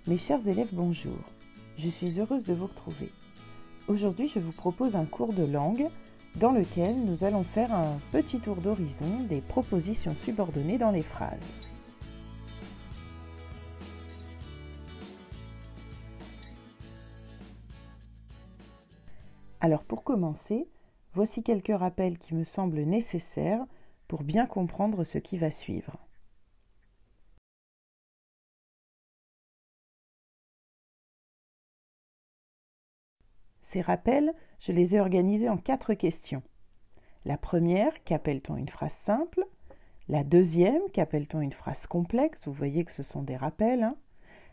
Mes chers élèves, bonjour. Je suis heureuse de vous retrouver. Aujourd'hui, je vous propose un cours de langue dans lequel nous allons faire un petit tour d'horizon des propositions subordonnées dans les phrases. Alors pour commencer, voici quelques rappels qui me semblent nécessaires pour bien comprendre ce qui va suivre. Ces rappels, je les ai organisés en 4 questions. La première, qu'appelle-t-on une phrase simple? La deuxième, qu'appelle-t-on une phrase complexe? Vous voyez que ce sont des rappels.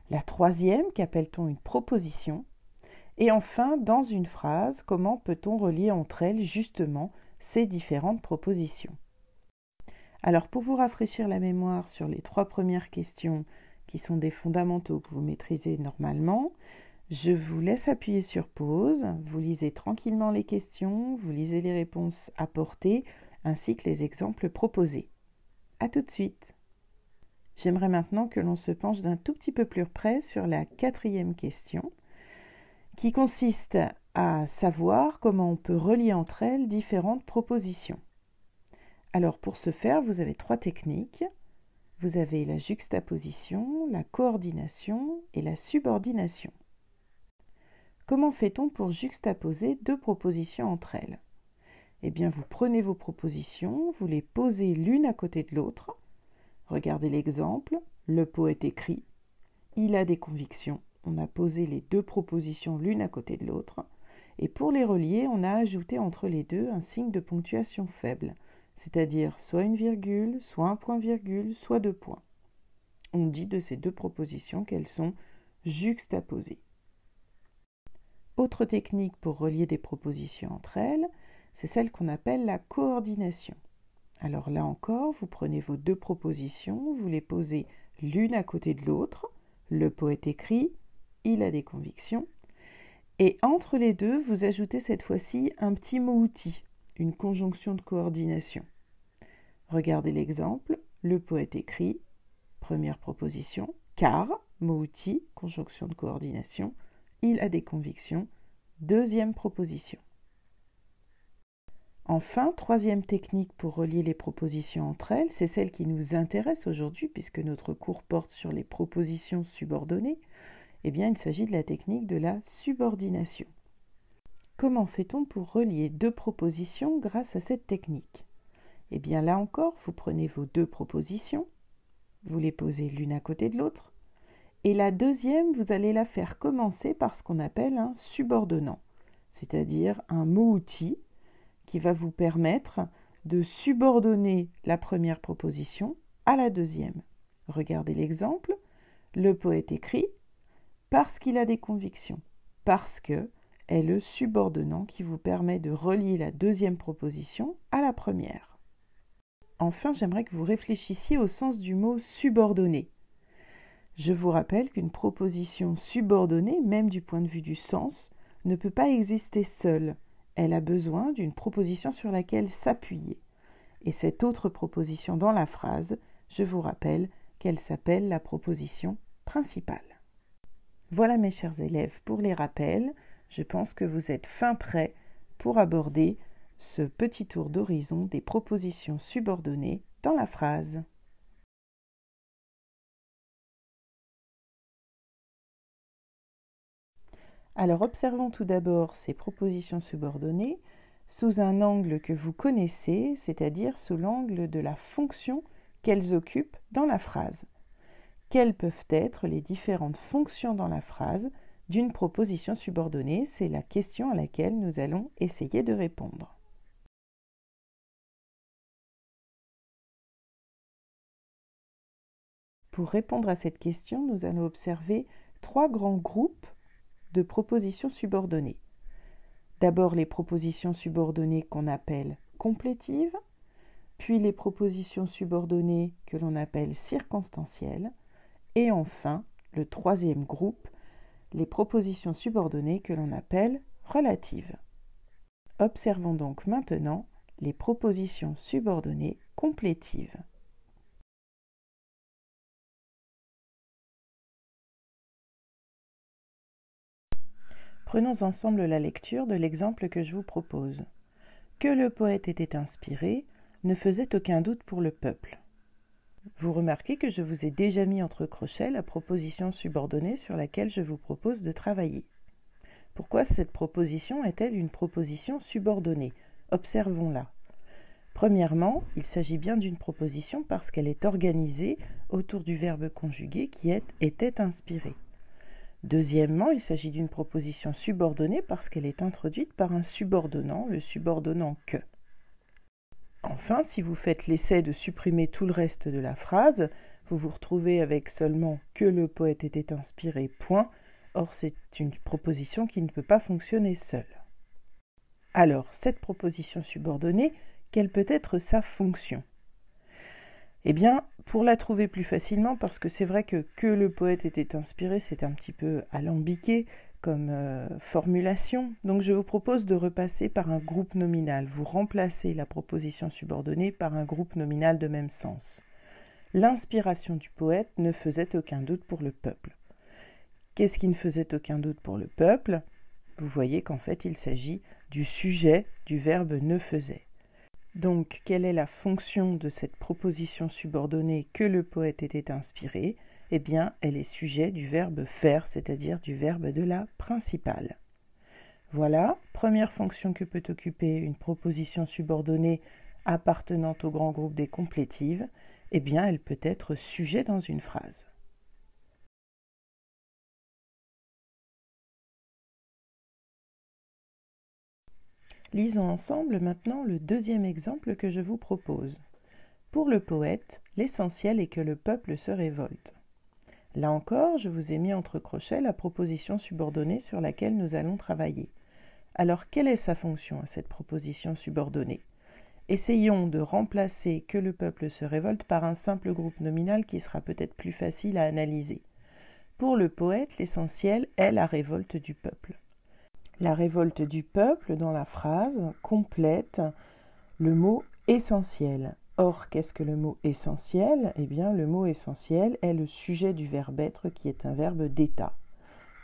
La troisième, qu'appelle-t-on une proposition? Et enfin, dans une phrase, comment peut-on relier entre elles justement ces différentes propositions? Alors, pour vous rafraîchir la mémoire sur les 3 premières questions, qui sont des fondamentaux que vous maîtrisez normalement, je vous laisse appuyer sur pause, vous lisez tranquillement les questions, vous lisez les réponses apportées, ainsi que les exemples proposés. A tout de suite. J'aimerais maintenant que l'on se penche d'un tout petit peu plus près sur la 4e question, qui consiste à savoir comment on peut relier entre elles différentes propositions. Alors pour ce faire, vous avez 3 techniques. Vous avez la juxtaposition, la coordination et la subordination. Comment fait-on pour juxtaposer 2 propositions entre elles? Eh bien, vous prenez vos propositions, vous les posez l'une à côté de l'autre. Regardez l'exemple, le poète écrit, il a des convictions. On a posé les 2 propositions l'une à côté de l'autre. Et pour les relier, on a ajouté entre les deux un signe de ponctuation faible, c'est-à-dire soit une virgule, soit un point-virgule, soit 2 points. On dit de ces 2 propositions qu'elles sont juxtaposées. Autre technique pour relier des propositions entre elles, c'est celle qu'on appelle la coordination. Alors là encore, vous prenez vos 2 propositions, vous les posez l'une à côté de l'autre. Le poète écrit, il a des convictions. Et entre les deux, vous ajoutez cette fois-ci un petit mot-outil, une conjonction de coordination. Regardez l'exemple, le poète écrit, première proposition, car, mot-outil, conjonction de coordination, il a des convictions, deuxième proposition. Enfin, 3e technique pour relier les propositions entre elles, c'est celle qui nous intéresse aujourd'hui puisque notre cours porte sur les propositions subordonnées. Eh bien, il s'agit de la technique de la subordination. Comment fait-on pour relier 2 propositions grâce à cette technique? Eh bien, là encore, vous prenez vos 2 propositions, vous les posez l'une à côté de l'autre, et la deuxième, vous allez la faire commencer par ce qu'on appelle un subordonnant, c'est-à-dire un mot-outil qui va vous permettre de subordonner la première proposition à la deuxième. Regardez l'exemple, le poète écrit « parce qu'il a des convictions », parce que est le subordonnant qui vous permet de relier la deuxième proposition à la première. Enfin, j'aimerais que vous réfléchissiez au sens du mot « subordonné ». Je vous rappelle qu'une proposition subordonnée, même du point de vue du sens, ne peut pas exister seule. Elle a besoin d'une proposition sur laquelle s'appuyer. Et cette autre proposition dans la phrase, je vous rappelle qu'elle s'appelle la proposition principale. Voilà mes chers élèves pour les rappels. Je pense que vous êtes fin prêts pour aborder ce petit tour d'horizon des propositions subordonnées dans la phrase. Alors observons tout d'abord ces propositions subordonnées sous un angle que vous connaissez, c'est-à-dire sous l'angle de la fonction qu'elles occupent dans la phrase. Quelles peuvent être les différentes fonctions dans la phrase d'une proposition subordonnée? C'est la question à laquelle nous allons essayer de répondre. Pour répondre à cette question, nous allons observer 3 grands groupes de propositions subordonnées. D'abord les propositions subordonnées qu'on appelle complétives, puis les propositions subordonnées que l'on appelle circonstancielles, et enfin, le 3e groupe, les propositions subordonnées que l'on appelle relatives. Observons donc maintenant les propositions subordonnées complétives. Prenons ensemble la lecture de l'exemple que je vous propose. Que le poète était inspiré ne faisait aucun doute pour le peuple. Vous remarquez que je vous ai déjà mis entre crochets la proposition subordonnée sur laquelle je vous propose de travailler. Pourquoi cette proposition est-elle une proposition subordonnée? Observons-la. Premièrement, il s'agit bien d'une proposition parce qu'elle est organisée autour du verbe conjugué qui était inspiré. Deuxièmement, il s'agit d'une proposition subordonnée parce qu'elle est introduite par un subordonnant, le subordonnant que. Enfin, si vous faites l'essai de supprimer tout le reste de la phrase, vous vous retrouvez avec seulement « que le poète était inspiré, point ». Or, c'est une proposition qui ne peut pas fonctionner seule. Alors, cette proposition subordonnée, quelle peut être sa fonction? Eh bien, pour la trouver plus facilement, parce que c'est vrai que le poète était inspiré, c'est un petit peu alambiqué comme formulation. Donc je vous propose de repasser par un groupe nominal. Vous remplacez la proposition subordonnée par un groupe nominal de même sens. L'inspiration du poète ne faisait aucun doute pour le peuple. Qu'est-ce qui ne faisait aucun doute pour le peuple? Vous voyez qu'en fait, il s'agit du sujet du verbe ne faisait. Donc, quelle est la fonction de cette proposition subordonnée que le poète était inspiré? Eh bien, elle est sujet du verbe faire, c'est-à-dire du verbe de la principale. Voilà, première fonction que peut occuper une proposition subordonnée appartenant au grand groupe des complétives. Eh bien, elle peut être sujet dans une phrase. Lisons ensemble maintenant le deuxième exemple que je vous propose. Pour le poète, l'essentiel est que le peuple se révolte. Là encore, je vous ai mis entre crochets la proposition subordonnée sur laquelle nous allons travailler. Alors, quelle est sa fonction à cette proposition subordonnée? Essayons de remplacer que le peuple se révolte par un simple groupe nominal qui sera peut-être plus facile à analyser. Pour le poète, l'essentiel est la révolte du peuple. La révolte du peuple dans la phrase complète le mot essentiel. Or, qu'est-ce que le mot essentiel? Eh bien, le mot essentiel est le sujet du verbe être qui est un verbe d'état.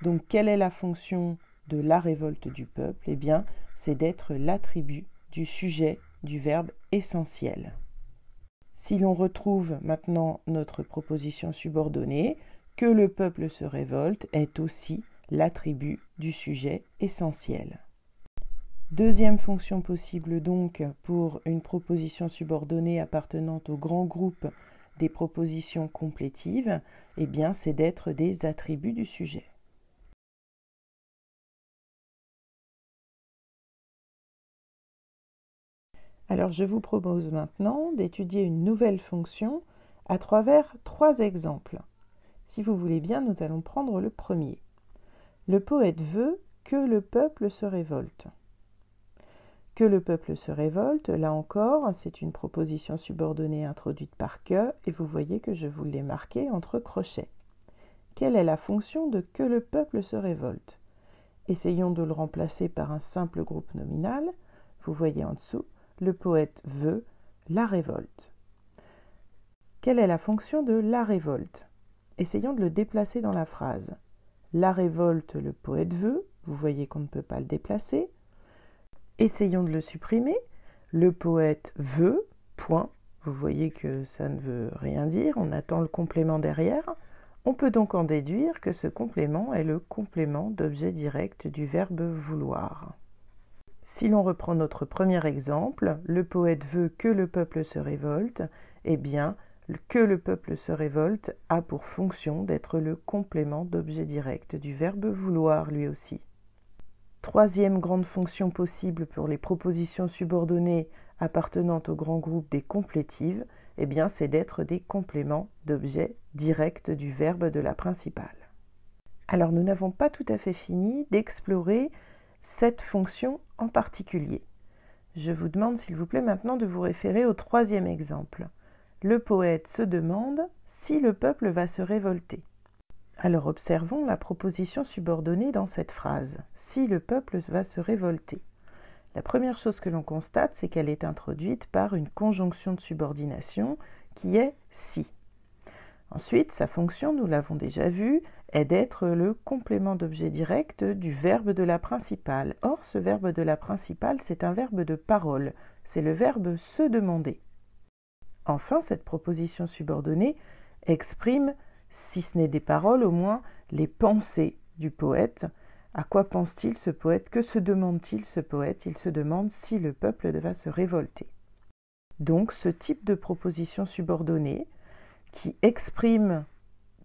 Donc, quelle est la fonction de la révolte du peuple? Eh bien, c'est d'être l'attribut du sujet du verbe essentiel. Si l'on retrouve maintenant notre proposition subordonnée, que le peuple se révolte est aussi l'attribut du sujet essentiel. Deuxième fonction possible donc pour une proposition subordonnée appartenant au grand groupe des propositions complétives, eh bien c'est d'être des attributs du sujet. Alors je vous propose maintenant d'étudier une nouvelle fonction à travers 3 exemples. Si vous voulez bien, nous allons prendre le premier. Le poète veut que le peuple se révolte. Que le peuple se révolte, là encore, c'est une proposition subordonnée introduite par que, et vous voyez que je vous l'ai marqué entre crochets. Quelle est la fonction de que le peuple se révolte? Essayons de le remplacer par un simple groupe nominal. Vous voyez en dessous, le poète veut la révolte. Quelle est la fonction de la révolte? Essayons de le déplacer dans la phrase. La révolte, le poète veut. Vous voyez qu'on ne peut pas le déplacer. Essayons de le supprimer. Le poète veut, point. Vous voyez que ça ne veut rien dire. On attend le complément derrière. On peut donc en déduire que ce complément est le complément d'objet direct du verbe vouloir. Si l'on reprend notre premier exemple, le poète veut que le peuple se révolte, eh bien, que le peuple se révolte a pour fonction d'être le complément d'objet direct du verbe vouloir lui aussi. Troisième grande fonction possible pour les propositions subordonnées appartenant au grand groupe des complétives, eh bien, c'est d'être des compléments d'objet direct du verbe de la principale. Alors, nous n'avons pas tout à fait fini d'explorer cette fonction en particulier. Je vous demande, s'il vous plaît, maintenant de vous référer au troisième exemple. Le poète se demande si le peuple va se révolter. Alors observons la proposition subordonnée dans cette phrase. Si le peuple va se révolter. La première chose que l'on constate, c'est qu'elle est introduite par une conjonction de subordination qui est si. Ensuite, sa fonction, nous l'avons déjà vu, est d'être le complément d'objet direct du verbe de la principale. Or, ce verbe de la principale, c'est un verbe de parole. C'est le verbe se demander. Enfin, cette proposition subordonnée exprime, si ce n'est des paroles, au moins les pensées du poète. À quoi pense-t-il ce poète? Que se demande-t-il ce poète? Il se demande si le peuple va se révolter. Donc, ce type de proposition subordonnée qui exprime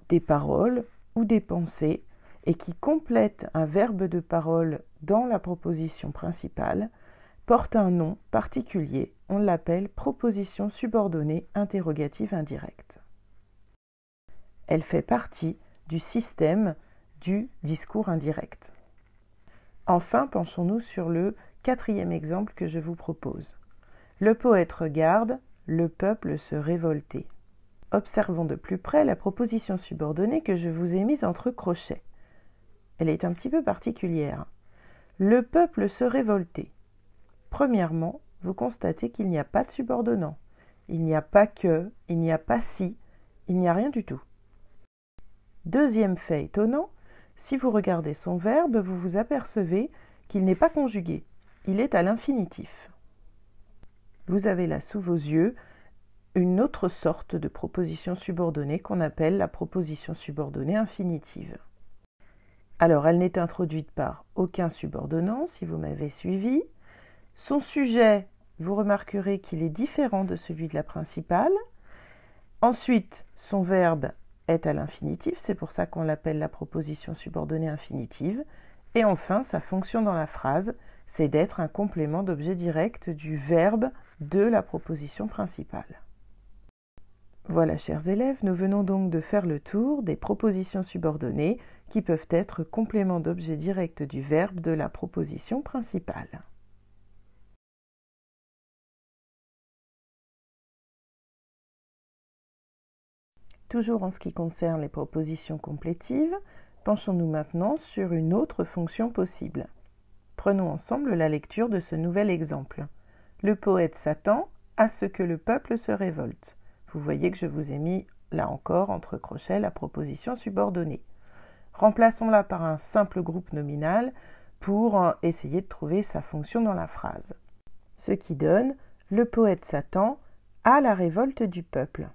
des paroles ou des pensées et qui complète un verbe de parole dans la proposition principale porte un nom particulier. On l'appelle proposition subordonnée interrogative indirecte. Elle fait partie du système du discours indirect. Enfin, penchons-nous sur le 4e exemple que je vous propose. Le poète regarde, le peuple se révolter. Observons de plus près la proposition subordonnée que je vous ai mise entre crochets. Elle est un petit peu particulière. Le peuple se révolter. Premièrement, vous constatez qu'il n'y a pas de subordonnant. Il n'y a pas que, il n'y a pas si, il n'y a rien du tout. Deuxième fait étonnant, si vous regardez son verbe, vous vous apercevez qu'il n'est pas conjugué. Il est à l'infinitif. Vous avez là sous vos yeux une autre sorte de proposition subordonnée qu'on appelle la proposition subordonnée infinitive. Alors, elle n'est introduite par aucun subordonnant, si vous m'avez suivi. Son sujet, vous remarquerez qu'il est différent de celui de la principale. Ensuite, son verbe est à l'infinitif, c'est pour ça qu'on l'appelle la proposition subordonnée infinitive. Et enfin, sa fonction dans la phrase, c'est d'être un complément d'objet direct du verbe de la proposition principale. Voilà, chers élèves, nous venons donc de faire le tour des propositions subordonnées qui peuvent être compléments d'objet direct du verbe de la proposition principale. Toujours en ce qui concerne les propositions complétives, penchons-nous maintenant sur une autre fonction possible. Prenons ensemble la lecture de ce nouvel exemple. Le poète s'attend à ce que le peuple se révolte. Vous voyez que je vous ai mis, là encore, entre crochets, la proposition subordonnée. Remplaçons-la par un simple groupe nominal pour essayer de trouver sa fonction dans la phrase. Ce qui donne « Le poète s'attend à la révolte du peuple ».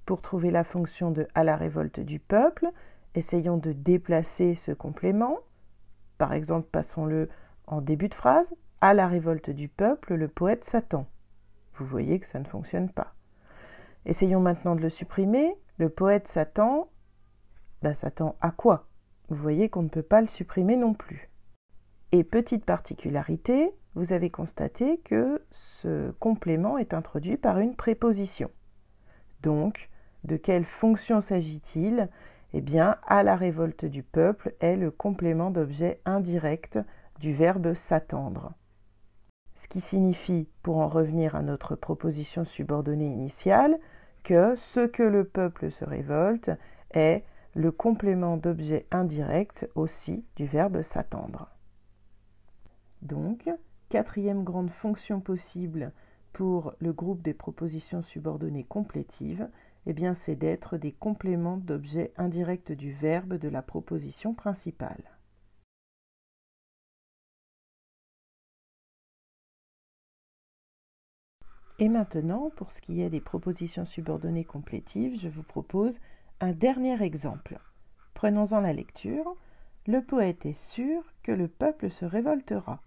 Pour trouver la fonction de « à la révolte du peuple », essayons de déplacer ce complément. Par exemple, passons-le en début de phrase. « À la révolte du peuple, le poète s'attend ». Vous voyez que ça ne fonctionne pas. Essayons maintenant de le supprimer. Le poète s'attend, s'attend à quoi? Vous voyez qu'on ne peut pas le supprimer non plus. Et petite particularité, vous avez constaté que ce complément est introduit par une préposition. Donc, de quelle fonction s'agit-il? Eh bien, à la révolte du peuple est le complément d'objet indirect du verbe s'attendre. Ce qui signifie, pour en revenir à notre proposition subordonnée initiale, que ce que le peuple se révolte est le complément d'objet indirect aussi du verbe s'attendre. Donc, 4e grande fonction possible pour le groupe des propositions subordonnées complétives, eh bien, c'est d'être des compléments d'objet indirect du verbe de la proposition principale. Et maintenant, pour ce qui est des propositions subordonnées complétives, je vous propose un dernier exemple. Prenons-en la lecture. Le poète est sûr que le peuple se révoltera.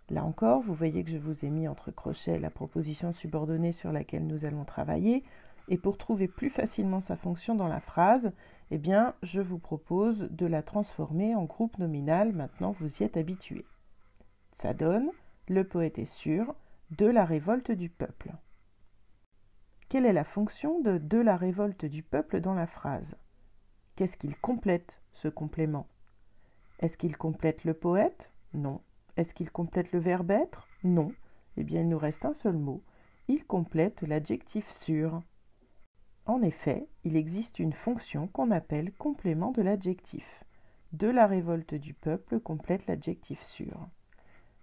Là encore, vous voyez que je vous ai mis entre crochets la proposition subordonnée sur laquelle nous allons travailler. Et pour trouver plus facilement sa fonction dans la phrase, eh bien, je vous propose de la transformer en groupe nominal. Maintenant, vous y êtes habitués. Ça donne « Le poète est sûr de la révolte du peuple ». Quelle est la fonction de la révolte du peuple dans la phrase? Qu'est-ce qu'il complète, ce complément? Est-ce qu'il complète le poète? Non. Est-ce qu'il complète le verbe être? Non. Eh bien, il nous reste un seul mot. Il complète l'adjectif sûr. En effet, il existe une fonction qu'on appelle complément de l'adjectif. De la révolte du peuple complète l'adjectif sûr.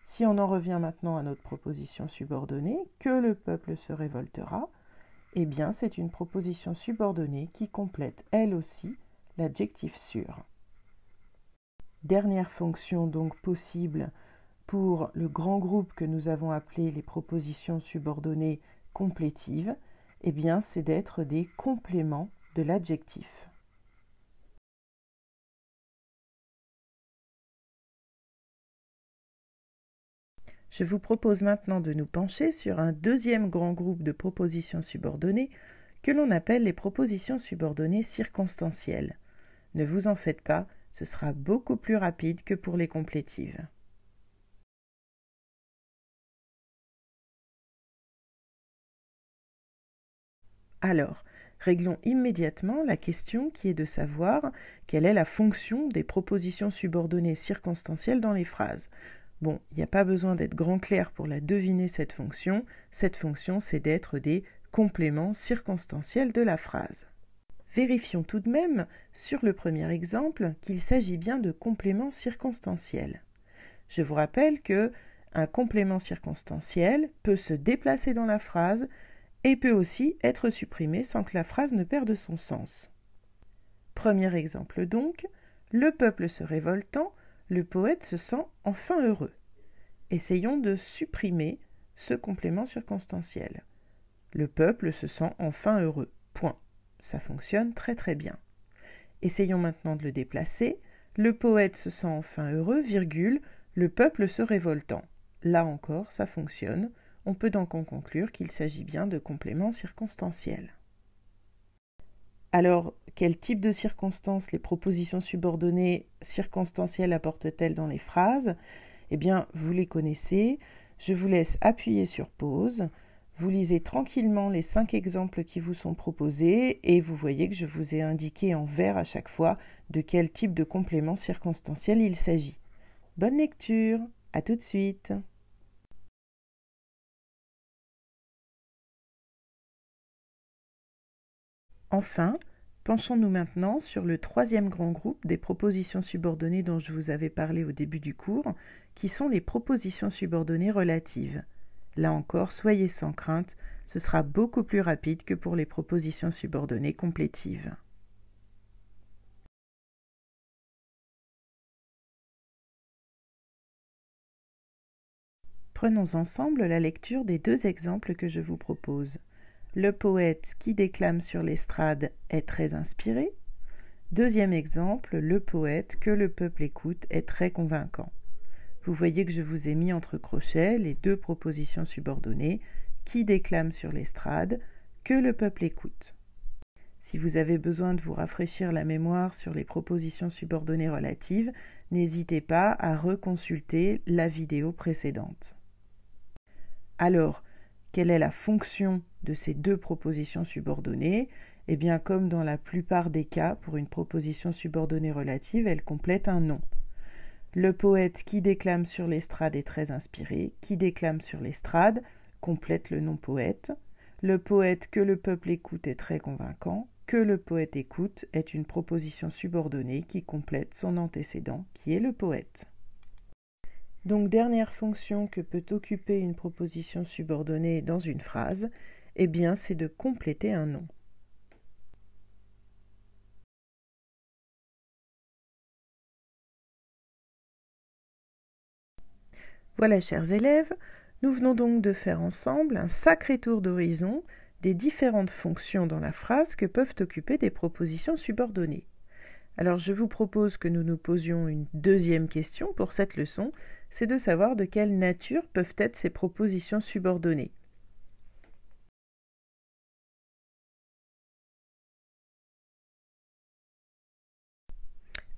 Si on en revient maintenant à notre proposition subordonnée, que le peuple se révoltera, Eh bien, c'est une proposition subordonnée qui complète, elle aussi, l'adjectif sûr. Dernière fonction donc possible pour le grand groupe que nous avons appelé les propositions subordonnées complétives, eh bien, c'est d'être des compléments de l'adjectif. Je vous propose maintenant de nous pencher sur un deuxième grand groupe de propositions subordonnées que l'on appelle les propositions subordonnées circonstancielles. Ne vous en faites pas, ce sera beaucoup plus rapide que pour les complétives. Alors, réglons immédiatement la question qui est de savoir quelle est la fonction des propositions subordonnées circonstancielles dans les phrases. Bon, il n'y a pas besoin d'être grand clair pour la deviner cette fonction. Cette fonction, c'est d'être des compléments circonstanciels de la phrase. Vérifions tout de même, sur le premier exemple, qu'il s'agit bien de compléments circonstanciels. Je vous rappelle que un complément circonstanciel peut se déplacer dans la phrase et peut aussi être supprimé sans que la phrase ne perde son sens. Premier exemple donc, le peuple se révoltant, le poète se sent enfin heureux. Essayons de supprimer ce complément circonstanciel. Le peuple se sent enfin heureux. Point. Ça fonctionne très très bien. Essayons maintenant de le déplacer. Le poète se sent enfin heureux, virgule, le peuple se révoltant. Là encore, ça fonctionne. On peut donc en conclure qu'il s'agit bien de compléments circonstanciels. Alors, quel type de circonstances les propositions subordonnées circonstancielles apportent-elles dans les phrases? Eh bien, vous les connaissez. Je vous laisse appuyer sur pause. Vous lisez tranquillement les 5 exemples qui vous sont proposés et vous voyez que je vous ai indiqué en vert à chaque fois de quel type de complément circonstanciel il s'agit. Bonne lecture, à tout de suite. Enfin, penchons-nous maintenant sur le troisième grand groupe des propositions subordonnées dont je vous avais parlé au début du cours, qui sont les propositions subordonnées relatives. Là encore, soyez sans crainte, ce sera beaucoup plus rapide que pour les propositions subordonnées complétives. Prenons ensemble la lecture des 2 exemples que je vous propose. Le poète qui déclame sur l'estrade est très inspiré. Deuxième exemple, le poète que le peuple écoute est très convaincant. Vous voyez que je vous ai mis entre crochets les 2 propositions subordonnées qui déclame sur l'estrade, que le peuple écoute. Si vous avez besoin de vous rafraîchir la mémoire sur les propositions subordonnées relatives, n'hésitez pas à reconsulter la vidéo précédente. Alors, quelle est la fonction de ces 2 propositions subordonnées? Eh bien, comme dans la plupart des cas, pour une proposition subordonnée relative, elle complète un nom. Le poète qui déclame sur l'estrade est très inspiré. Qui déclame sur l'estrade complète le nom poète. Le poète que le peuple écoute est très convaincant. Que le poète écoute est une proposition subordonnée qui complète son antécédent, qui est le poète. Donc, dernière fonction que peut occuper une proposition subordonnée dans une phrase, eh bien, c'est de compléter un nom. Voilà, chers élèves, nous venons donc de faire ensemble un sacré tour d'horizon des différentes fonctions dans la phrase que peuvent occuper des propositions subordonnées. Alors, je vous propose que nous nous posions une deuxième question pour cette leçon, c'est de savoir de quelle nature peuvent être ces propositions subordonnées.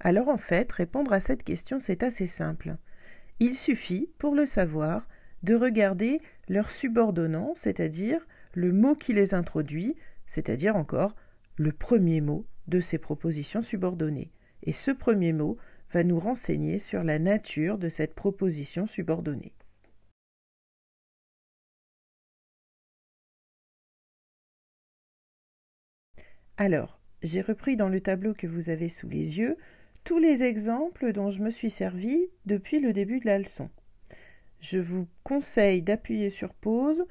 Alors en fait, répondre à cette question, c'est assez simple. Il suffit, pour le savoir, de regarder leur subordonnant, c'est-à-dire le mot qui les introduit, c'est-à-dire encore le premier mot de ces propositions subordonnées. Et ce premier mot va nous renseigner sur la nature de cette proposition subordonnée. Alors, j'ai repris dans le tableau que vous avez sous les yeux tous les exemples dont je me suis servi depuis le début de la leçon. Je vous conseille d'appuyer sur pause,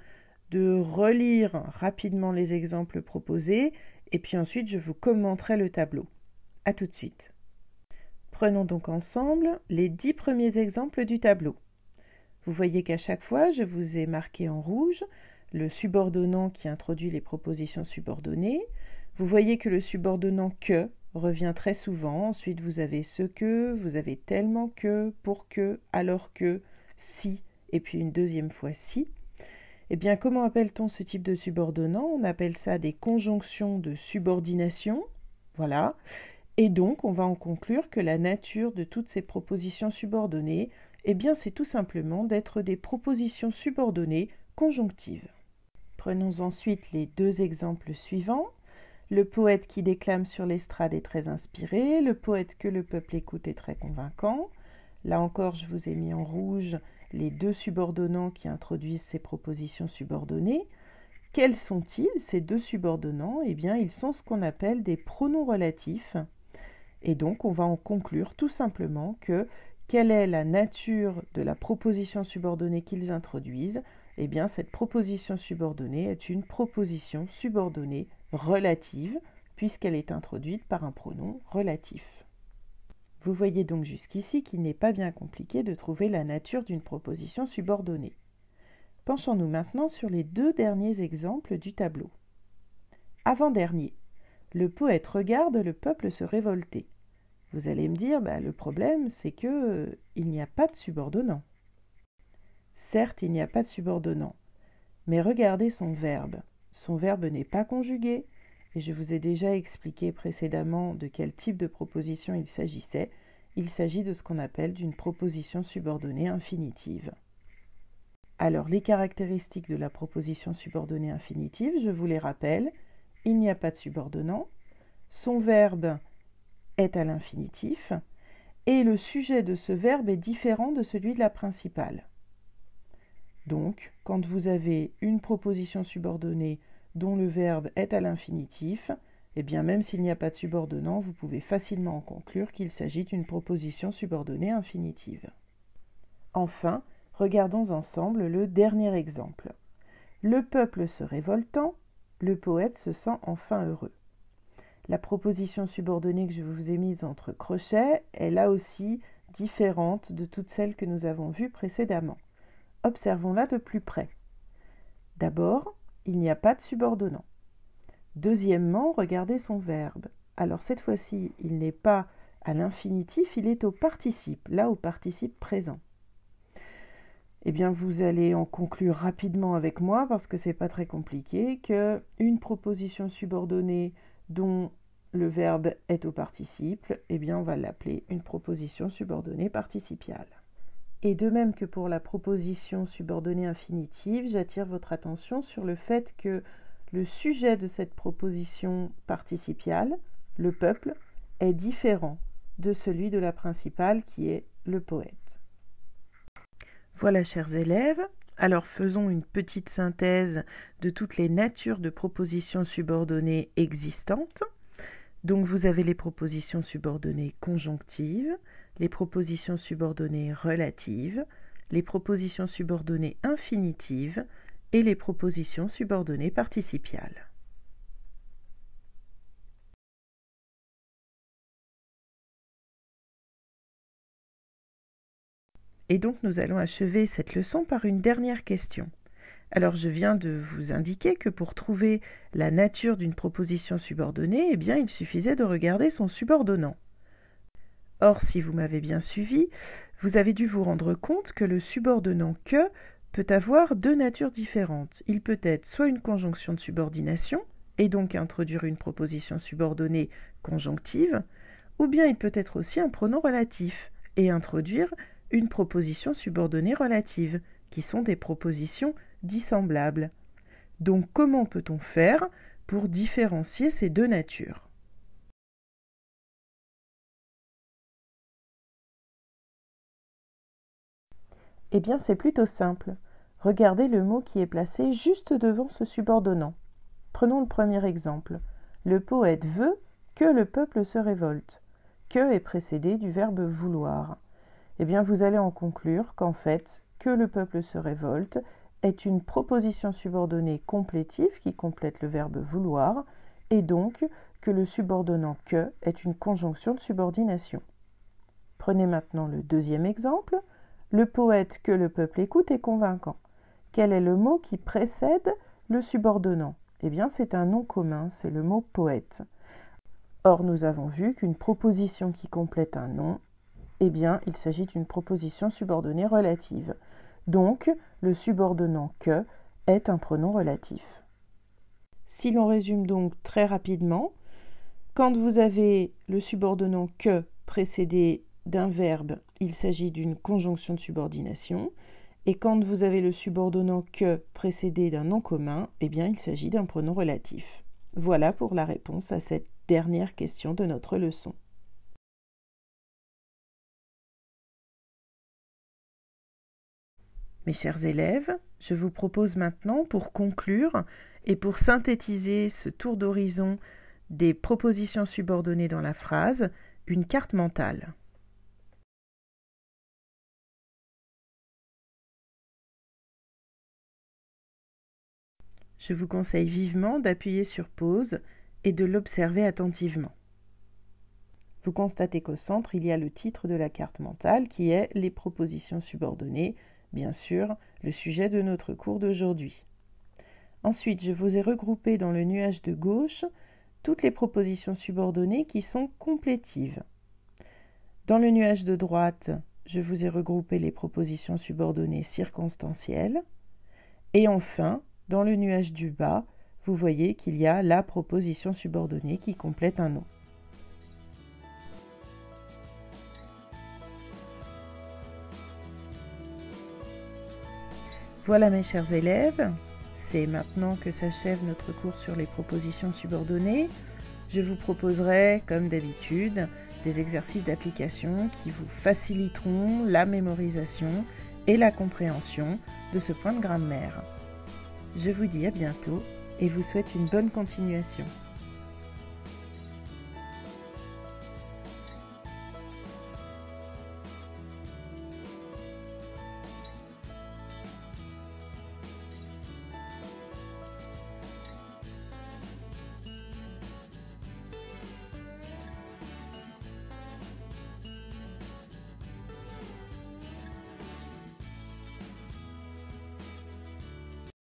de relire rapidement les exemples proposés et puis ensuite je vous commenterai le tableau. À tout de suite. Prenons donc ensemble les 10 premiers exemples du tableau. Vous voyez qu'à chaque fois, je vous ai marqué en rouge le subordonnant qui introduit les propositions subordonnées. Vous voyez que le subordonnant « que » revient très souvent. Ensuite, vous avez « ce que », vous avez « tellement que »,« pour que »,« alors que »,« si », et puis une deuxième fois « si ». Eh bien, comment appelle-t-on ce type de subordonnant? On appelle ça des conjonctions de subordination. Voilà. Et donc, on va en conclure que la nature de toutes ces propositions subordonnées, eh bien, c'est tout simplement d'être des propositions subordonnées conjonctives. Prenons ensuite les 2 exemples suivants. Le poète qui déclame sur l'estrade est très inspiré. Le poète que le peuple écoute est très convaincant. Là encore, je vous ai mis en rouge les 2 subordonnants qui introduisent ces propositions subordonnées. Quels sont-ils, ces 2 subordonnants? Eh bien, ils sont ce qu'on appelle des pronoms relatifs. Et donc, on va en conclure tout simplement que quelle est la nature de la proposition subordonnée qu'ils introduisent? Eh bien, cette proposition subordonnée est une proposition subordonnée relative, puisqu'elle est introduite par un pronom relatif. Vous voyez donc jusqu'ici qu'il n'est pas bien compliqué de trouver la nature d'une proposition subordonnée. Penchons-nous maintenant sur les 2 derniers exemples du tableau. Avant-dernier, le poète regarde le peuple se révolter. Vous allez me dire, le problème c'est que il n'y a pas de subordonnant. Certes, il n'y a pas de subordonnant, mais regardez son verbe. Son verbe n'est pas conjugué, et je vous ai déjà expliqué précédemment de quel type de proposition il s'agissait. Il s'agit de ce qu'on appelle d'une proposition subordonnée infinitive. Alors, les caractéristiques de la proposition subordonnée infinitive, je vous les rappelle. Il n'y a pas de subordonnant, son verbe est à l'infinitif, et le sujet de ce verbe est différent de celui de la principale. Donc, quand vous avez une proposition subordonnée dont le verbe est à l'infinitif, eh bien même s'il n'y a pas de subordonnant, vous pouvez facilement en conclure qu'il s'agit d'une proposition subordonnée infinitive. Enfin, regardons ensemble le dernier exemple. Le peuple se révoltant, le poète se sent enfin heureux. La proposition subordonnée que je vous ai mise entre crochets est là aussi différente de toutes celles que nous avons vues précédemment. Observons-la de plus près. D'abord, il n'y a pas de subordonnant. Deuxièmement, regardez son verbe. Alors cette fois-ci, il n'est pas à l'infinitif, il est au participe, là au participe présent. Eh bien, vous allez en conclure rapidement avec moi, parce que c'est pas très compliqué, qu'une proposition subordonnée dont le verbe est au participe, eh bien, on va l'appeler une proposition subordonnée participiale. Et de même que pour la proposition subordonnée infinitive, j'attire votre attention sur le fait que le sujet de cette proposition participiale, le peuple, est différent de celui de la principale qui est le poète. Voilà, chers élèves, alors faisons une petite synthèse de toutes les natures de propositions subordonnées existantes. Donc vous avez les propositions subordonnées conjonctives, les propositions subordonnées relatives, les propositions subordonnées infinitives et les propositions subordonnées participiales. Et donc nous allons achever cette leçon par une dernière question. Alors je viens de vous indiquer que pour trouver la nature d'une proposition subordonnée, eh bien il suffisait de regarder son subordonnant. Or, si vous m'avez bien suivi, vous avez dû vous rendre compte que le subordonnant « que » peut avoir 2 natures différentes. Il peut être soit une conjonction de subordination, et donc introduire une proposition subordonnée conjonctive, ou bien il peut être aussi un pronom relatif, et introduire une proposition subordonnée relative, qui sont des propositions dissemblables. Donc, comment peut-on faire pour différencier ces 2 natures ? Eh bien, c'est plutôt simple. Regardez le mot qui est placé juste devant ce subordonnant. Prenons le premier exemple. Le poète veut que le peuple se révolte. Que est précédé du verbe vouloir. Eh bien, vous allez en conclure qu'en fait, que le peuple se révolte est une proposition subordonnée complétive qui complète le verbe vouloir, et donc que le subordonnant que est une conjonction de subordination. Prenez maintenant le deuxième exemple. Le poète que le peuple écoute est convaincant. Quel est le mot qui précède le subordonnant? Eh bien, c'est un nom commun, c'est le mot poète. Or, nous avons vu qu'une proposition qui complète un nom, eh bien, il s'agit d'une proposition subordonnée relative. Donc, le subordonnant que est un pronom relatif. Si l'on résume donc très rapidement, quand vous avez le subordonnant que précédé d'un verbe, il s'agit d'une conjonction de subordination. Et quand vous avez le subordonnant que précédé d'un nom commun, eh bien, il s'agit d'un pronom relatif. Voilà pour la réponse à cette dernière question de notre leçon. Mes chers élèves, je vous propose maintenant, pour conclure et pour synthétiser ce tour d'horizon des propositions subordonnées dans la phrase, une carte mentale. Je vous conseille vivement d'appuyer sur pause et de l'observer attentivement. Vous constatez qu'au centre, il y a le titre de la carte mentale qui est « Les propositions subordonnées », bien sûr, le sujet de notre cours d'aujourd'hui. Ensuite, je vous ai regroupé dans le nuage de gauche toutes les propositions subordonnées qui sont complétives. Dans le nuage de droite, je vous ai regroupé les propositions subordonnées circonstancielles. Et enfin, dans le nuage du bas, vous voyez qu'il y a la proposition subordonnée qui complète un nom. Voilà mes chers élèves, c'est maintenant que s'achève notre cours sur les propositions subordonnées. Je vous proposerai, comme d'habitude, des exercices d'application qui vous faciliteront la mémorisation et la compréhension de ce point de grammaire. Je vous dis à bientôt et vous souhaite une bonne continuation.